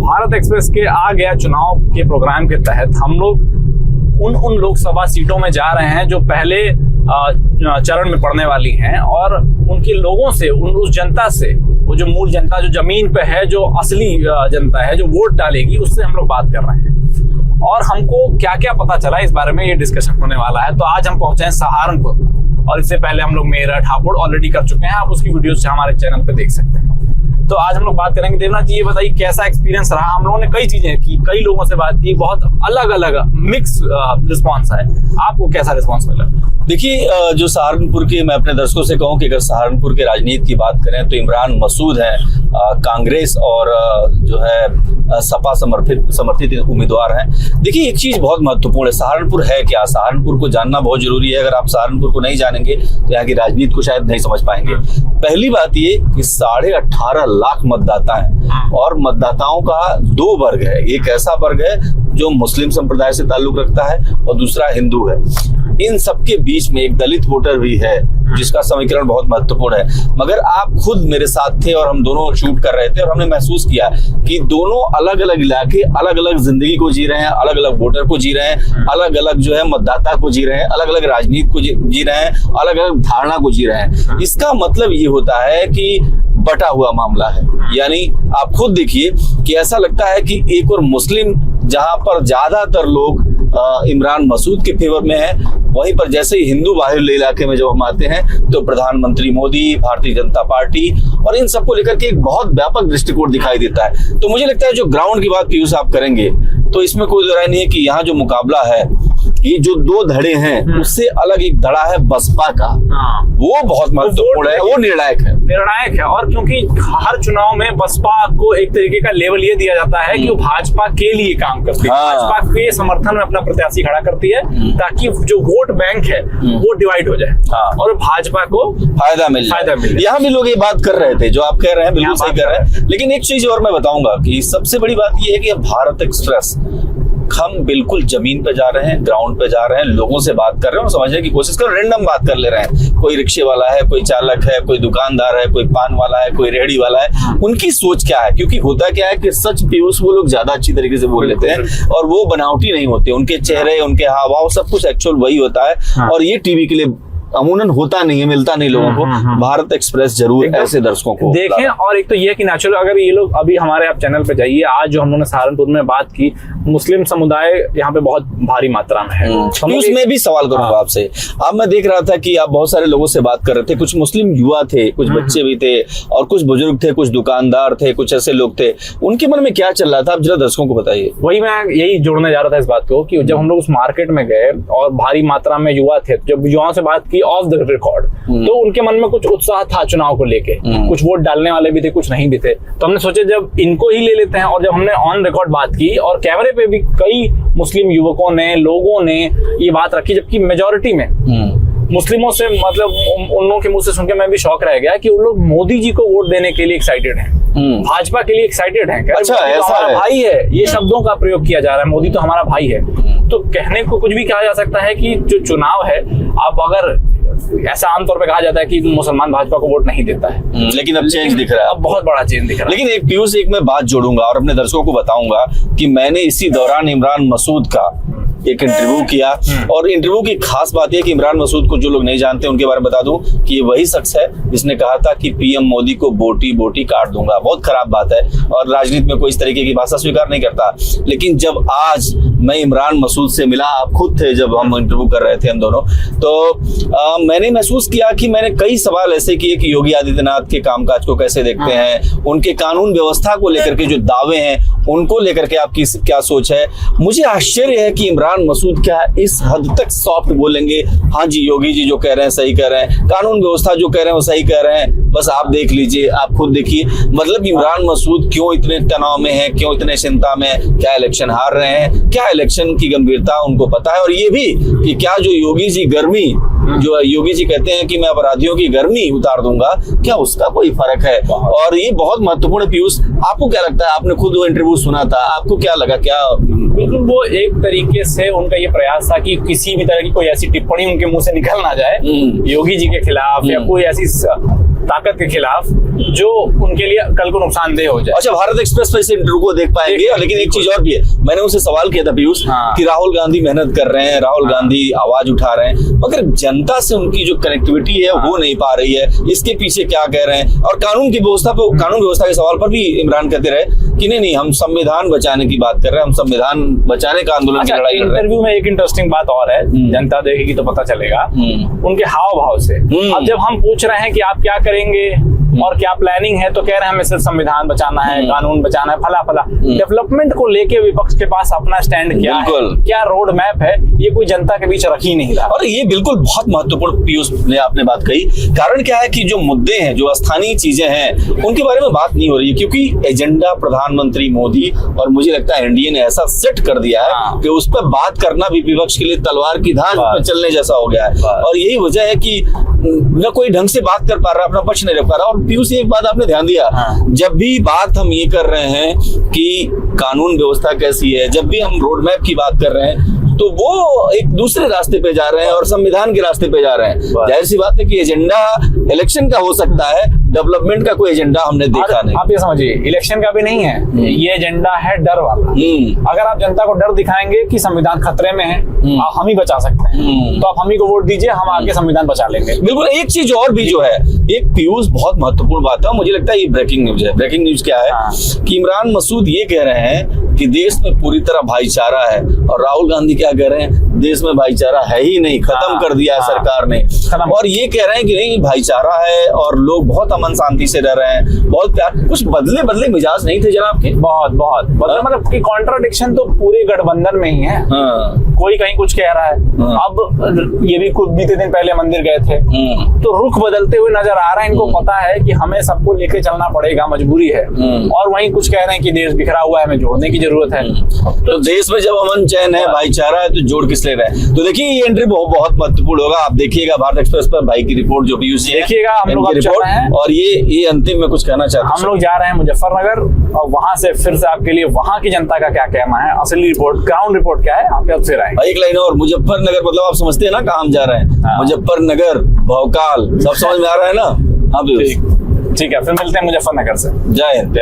Bharat express के आ गया चुनाव के प्रोग्राम के तहत हम लोग उन लोकसभा सीटों में जा रहे हैं जो पहले चरण में पड़ने वाली हैं, और उनके लोगों से, उस जनता से, वो जो मूल जनता जो जमीन पे है, जो असली जनता है, जो वोट डालेगी, उससे हम लोग बात कर रहे हैं। और हमको क्या क्या पता चला इस बारे में ये डिस्कशन होने वाला है। तो आज हम पहुंचे हैं सहारनपुर, और इससे पहले हम लोग मेरठ, हापुड़ ऑलरेडी कर चुके हैं। आप उसकी वीडियोस हमारे चैनल पे देख सकते हैं। तो आज हम लोग बात करेंगे। देवनाथ जी, ये बताइए कैसा एक्सपीरियंस रहा। हम लोगों ने कई चीजें की, कई लोगों से बात की, बहुत अलग अलग मिक्स रिस्पॉन्स है। आपको कैसा रिस्पॉन्स मिला? देखिए, जो सहारनपुर के, मैं अपने दर्शकों से कहूं कि अगर सहारनपुर के राजनीति की बात करें तो इमरान मसूद हैं, कांग्रेस और जो है सपा समर्थित उम्मीदवार हैं। देखिए, एक चीज बहुत महत्वपूर्ण है, सहारनपुर है क्या, सहारनपुर को जानना बहुत जरूरी है। अगर आप सहारनपुर को नहीं जानेंगे तो यहाँ की राजनीति को शायद नहीं समझ पाएंगे। पहली बात ये कि 18.5 लाख मतदाता हैं, और मतदाताओं का 2 वर्ग है। एक ऐसा वर्ग है जो मुस्लिम संप्रदाय से ताल्लुक रखता है, और दूसरा हिंदू है। इन सबके बीच में एक दलित वोटर भी है, जिसका समीकरण बहुत महत्वपूर्ण है। मगर आप खुद मेरे साथ थे और हम दोनों शूट कर रहे थे, और हमने महसूस किया कि दोनों अलग अलग इलाके अलग अलग जिंदगी को जी रहे हैं, अलग अलग वोटर को जी रहे हैं, अलग अलग जो है मतदाता को जी रहे हैं, अलग अलग राजनीति को जी रहे हैं, अलग अलग धारणा को जी रहे हैं। इसका मतलब ये होता है कि बटा हुआ मामला है। यानी आप खुद देखिए कि ऐसा लगता है कि एक और मुस्लिम, जहां पर ज्यादातर लोग इमरान मसूद के फेवर में है, वहीं पर जैसे ही हिंदू बाहुल्य इलाके में जब हम आते हैं तो प्रधानमंत्री मोदी, भारतीय जनता पार्टी और इन सबको लेकर के एक बहुत व्यापक दृष्टिकोण दिखाई देता है। तो मुझे लगता है जो ग्राउंड की बात पीयूष आप करेंगे तो इसमें कोई राय नहीं है कि यहाँ जो मुकाबला है, ये जो 2 धड़े हैं उससे अलग एक धड़ा है बसपा का। वो बहुत महत्वपूर्ण है, वो निर्णायक है। और क्योंकि हर चुनाव में बसपा को एक तरीके का लेवल ये दिया जाता है कि वो भाजपा के लिए काम करती है, भाजपा के समर्थन में अपना प्रत्याशी खड़ा करती है, ताकि जो वोट बैंक है वो डिवाइड हो जाए और भाजपा को फायदा मिल जाए। यहाँ भी लोग ये बात कर रहे थे जो आप कह रहे हैं, बिल्कुल सही कर रहे हैं। लेकिन एक चीज और मैं बताऊंगा कि सबसे बड़ी बात ये है कि भारत एक्सप्रेस हम बिल्कुल जमीन पे जा रहे हैं, ग्राउंड पे जा रहे हैं, लोगों से बात कर रहे हैं और समझने की कोशिश कर, रैंडम बात कर ले रहे हैं। कोई रिक्शे वाला है, कोई चालक है, कोई दुकानदार है, कोई पान वाला है, कोई रेहड़ी वाला है, उनकी सोच क्या है। क्योंकि होता क्या है कि सच पीयूष वो लोग ज्यादा अच्छी तरीके से बोल लेते हैं और वो बनावटी नहीं होते, उनके चेहरे, उनके हाव भाव सब कुछ एक्चुअल वही होता है। और ये टीवी के लिए अमूमन होता नहीं है, मिलता नहीं लोगों को। भारत एक्सप्रेस जरूर ऐसे दर्शकों को देखें। और एक तो ये कि नेचुरल, अगर ये लोग अभी हमारे आप चैनल पे जाइए, आज जो हम लोगों ने सहारनपुर में बात की, मुस्लिम समुदाय यहाँ पे बहुत भारी मात्रा में है। उसमें भी सवाल करूंगा आपसे। अब मैं देख रहा था कि आप बहुत सारे लोगों से बात कर रहे थे, कुछ मुस्लिम युवा थे, कुछ बच्चे भी थे, और कुछ बुजुर्ग थे, कुछ दुकानदार थे, कुछ ऐसे लोग थे। उनके मन में क्या चल रहा था, आप जरा दर्शकों को बताइए। वही मैं यही जोड़ने जा रहा था इस बात को कि जब हम लोग उस मार्केट में गए और भारी मात्रा में युवा थे, जब युवाओं से बात की ऑफ द रिकॉर्ड, तो उनके मन में कुछ उत्साह था चुनाव को लेके। कुछ वोट डालने वाले भी थे, कुछ नहीं भी थे। तो हमने सोचा जब इनको ही ले लेते हैं, और जब हमने ऑन रिकॉर्ड बात की और कैमरे पे भी कई मुस्लिम युवकों ने, लोगों ने ये बात रखी, जबकि मेजोरिटी में मुस्लिमों से, मतलब उन लोगों के मुंह से सुनकर मैं भी शौक रह गया कि उन लोग मोदी जी को वोट देने के लिए एक्साइटेड हैं, भाजपा के लिए एक्साइटेड हैं। अच्छा, ऐसा हमारा भाई है, ये शब्दों का प्रयोग किया जा रहा है, मोदी तो हमारा भाई है। तो कहने को कुछ भी कहा जा सकता है कि जो चुनाव है, अब अगर ऐसा आमतौर पे कहा जाता है कि मुसलमान भाजपा को वोट नहीं देता है, लेकिन अब चेंज दिख रहा है, अब बहुत बड़ा चेंज दिख रहा है। लेकिन एक पीयूष, एक मैं बात जोड़ूंगा और अपने दर्शकों को बताऊंगा कि मैंने इसी दौरान इमरान मसूद का एक इंटरव्यू किया, और इंटरव्यू की खास बात यह कि इमरान मसूद को जो लोग नहीं जानते उनके बारे में बता दूं कि ये वही शख्स है जिसने कहा था कि पीएम मोदी को बोटी बोटी काट दूंगा। बहुत खराब बात है और राजनीति में कोई इस तरीके की भाषा स्वीकार नहीं करता। लेकिन जब आज मैं इमरान मसूद से मिला, आप खुद थे जब हम इंटरव्यू कर रहे थे हम दोनों, तो मैंने महसूस किया कि मैंने कई सवाल ऐसे किए कि योगी आदित्यनाथ के कामकाज को कैसे देखते हैं, उनके कानून व्यवस्था को लेकर के जो दावे हैं उनको लेकर के आपकी क्या सोच है। मुझे आश्चर्य है कि इमरान मसूद क्या इस हद तक सॉफ्ट बोलेंगे, हाँ जी योगी जी जो कह रहे हैं सही कह रहे हैं, कानून व्यवस्था जो कह रहे हैं वो सही कह रहे हैं, बस आप देख लीजिए, आप खुद देखिए। मतलब इमरान मसूद क्यों इतने तनाव में है, क्यों इतने चिंता में, क्या इलेक्शन हार रहे हैं, क्या इलेक्शन की गंभीरता उनको पता है, और ये भी कि क्या जो योगी जी गर्मी, जो योगी जी कहते हैं कि मैं अपराधियों की गर्मी उतार दूंगा, क्या उसका कोई फर्क है। और ये बहुत महत्वपूर्ण है। पीयूष, आपको क्या लगता है, आपने खुद वो इंटरव्यू सुना था, आपको क्या लगा? क्या बिल्कुल वो एक तरीके से उनका ये प्रयास था कि किसी भी तरह की कोई ऐसी टिप्पणी उनके मुंह से निकल ना जाए योगी जी के खिलाफ, या कोई ऐसी ताकत के खिलाफ जो उनके लिए कल को नुकसानदेह हो जाए। अच्छा, भारत एक्सप्रेस पर इस इंटरव्यू को देख पाएंगे, लेकिन एक चीज और भी है, मैंने उनसे सवाल किया था पीयूष कि राहुल गांधी मेहनत कर रहे हैं, राहुल गांधी आवाज उठा रहे हैं, मगर जनता से उनकी जो कनेक्टिविटी है वो नहीं पा रही है, इसके पीछे क्या कह रहे हैं? और कानून व्यवस्था के सवाल पर भी इमरान कहते रहे कि नहीं हम संविधान बचाने की बात कर रहे हैं, हम संविधान बचाने का आंदोलन की लड़ाई कर रहे हैं। इंटरव्यू में एक इंटरेस्टिंग बात और है, जनता देखेगी तो पता चलेगा उनके हाव भाव से। अब जब हम पूछ रहे हैं कि आप क्या करेंगे और क्या प्लानिंग है, तो कह रहे हैं हमें सिर्फ संविधान बचाना है, कानून बचाना है, फला फला। डेवलपमेंट को लेके विपक्ष के पास अपना स्टैंड क्या है, क्या रोड मैप है, ये कोई जनता के बीच रख ही नहीं रहा। और ये बिल्कुल बहुत महत्वपूर्ण पीयूष ने आपने बात कही। कारण क्या है कि जो मुद्दे हैं, जो स्थानीय चीजें हैं, उनके बारे में बात नहीं हो रही है, क्योंकि एजेंडा प्रधानमंत्री मोदी और मुझे लगता है एनडीए ने ऐसा सेट कर दिया है कि उस पर बात करना भी विपक्ष के लिए तलवार की धार पर चलने जैसा हो गया है। और यही वजह है कि न कोई ढंग से बात कर पा रहा, अपना पक्ष नहीं रख पा रहा। और पीयूष, एक बात आपने ध्यान दिया, जब भी बात हम ये कर रहे हैं कि कानून व्यवस्था कैसी है, जब भी हम रोड मैप की बात कर रहे हैं, तो वो एक दूसरे रास्ते पे जा रहे हैं और संविधान के रास्ते पे जा रहे हैं। जाहिर सी बात है कि एजेंडा इलेक्शन का हो सकता है, डेवलपमेंट का कोई एजेंडा हमने देखा नहीं। आप ये समझिए, इलेक्शन का भी नहीं है, ये एजेंडा है डर वाला। अगर आप जनता को डर दिखाएंगे कि संविधान खतरे में है, हम ही बचा सकते हैं, तो आप हम ही को वोट दीजिए, हम आके संविधान बचा लेंगे। बिल्कुल। एक चीज और भी जो है, एक पीयूष बहुत महत्वपूर्ण बात है, मुझे लगता है ये ब्रेकिंग न्यूज है। ब्रेकिंग न्यूज क्या है कि इमरान मसूद ये कह रहे हैं कि देश में पूरी तरह भाईचारा है, और राहुल गांधी क्या कह रहे हैं, देश में भाईचारा है ही नहीं, खत्म कर दिया है सरकार ने। और ये कह रहे हैं कि नहीं, भाईचारा है और लोग बहुत अमन शांति से रह रहे हैं, बहुत प्यार। कुछ बदले मिजाज नहीं थे जनाब के? बहुत मतलब कि कॉन्ट्राडिक्शन तो पूरे गठबंधन में ही है। कोई कहीं कुछ कह रहा है। अब ये भी कुछ बीते दिन पहले मंदिर गए थे, तो रुख बदलते हुए नजर आ रहा है। इनको पता है कि हमें सबको लेके चलना पड़ेगा, मजबूरी है। और वहीं कुछ कह रहे हैं कि देश बिखरा हुआ है, हमें जोड़ने की जरूरत है। तो देश में जब अमन चैन है, भाईचारा है, तो जोड़ किस ले रहे हैं? तो देखिए, ये एंट्री बहुत महत्वपूर्ण होगा। आप देखिएगा भारत एक्सप्रेस पर भाई की रिपोर्ट जो पीयूष देखिएगा, हम लोग रिपोर्ट है। और ये अंतिम में कुछ कहना चाहते हैं? हम लोग जा रहे हैं मुजफ्फरनगर, और वहां से फिर से आपके लिए वहां की जनता का क्या कहना है, असली रिपोर्ट, ग्राउंड रिपोर्ट क्या है, आप फिर आएंगे। एक लाइन और, मुजफ्फरनगर मतलब आप समझते हैं ना कहाँ हम जा रहे हैं? मुजफ्फरनगर, भौकाल, सब समझ में आ रहा है ना? हाँ, ठीक है, फिर मिलते हैं मुजफ्फरनगर से। जय हिंद।